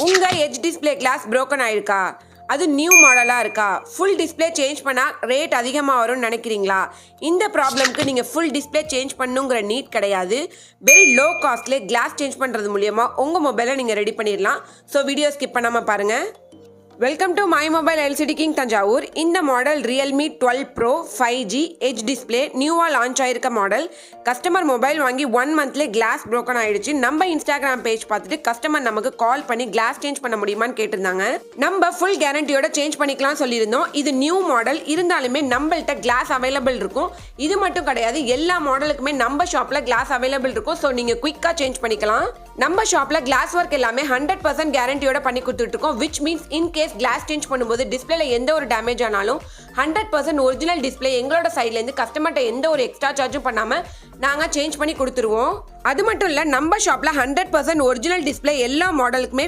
உங்கள் edge display class broken ஆயிருக்கா? அது நியூ மாடலாக இருக்கா? ஃபுல் டிஸ்பிளே சேஞ்ச் பண்ணால் ரேட் அதிகமாக வரும்னு நினைக்கிறீங்களா? இந்த ப்ராப்ளம்க்கு நீங்கள் ஃபுல் டிஸ்பிளே சேஞ்ச் பண்ணுங்கிற நீட் கிடையாது. வெரி லோ காஸ்ட்லேயே கிளாஸ் சேஞ்ச் பண்ணுறது மூலியமாக உங்கள் மொபைலை நீங்கள் ரெடி பண்ணிடலாம். ஸோ வீடியோ ஸ்கிப் பண்ணாமல் பாருங்கள். Welcome to my mobile LCD king Thanjavur. இந்த model Realme 12 pro 5G edge display நியூவாக லான்ச் ஆயிருக்க மாடல். கஸ்டமர் மொபைல் வாங்கி 1 மந்த்லேயே கிளாஸ் broken ஆயிடுச்சு. நம்ம இன்ஸ்டாகிராம் பேஜ் பார்த்துட்டு கஸ்டமர் நமக்கு கால் பண்ணி கிளாஸ் சேஞ்ச் பண்ண முடியுமான்னு கேட்டிருந்தாங்க. நம்ம ஃபுல் கேரண்டியோட சேஞ்ச் பண்ணிக்கலாம் சொல்லியிருந்தோம். இது நியூ மாடல் இருந்தாலுமே நம்மள்ட்ட கிளாஸ் அவைலபிள் இருக்கும். இது மட்டும் கிடையாது, எல்லா மாடலுக்குமே நம்ம ஷாப்பில் கிளாஸ் அவைலபிள் இருக்கும். ஸோ நீங்கள் குயிக்காக சேஞ்ச் பண்ணிக்கலாம். நம்ம ஷாப்பில் கிளாஸ் ஒர்க் எல்லாமே 100% கேரண்டியோட பண்ணி கொடுத்துட்டு இருக்கோம். Which means in case glass change பண்ணும்போது டிஸ்பிளேல எந்த ஒரு டேமேஜ் ஆனாலும் 100% ஒரிஜினல் டிஸ்பிளே எங்களோட சைட்லேருந்து கஸ்டமர்கிட்ட எந்த ஒரு எக்ஸ்ட்ரா சார்ஜும் பண்ணாமல் நாங்கள் சேஞ்ச் பண்ணி கொடுத்துருவோம். அது மட்டும் இல்லை, நம்ம ஷாப்பில் 100% ஒரிஜினல் டிஸ்பிளே எல்லா மாடலுக்குமே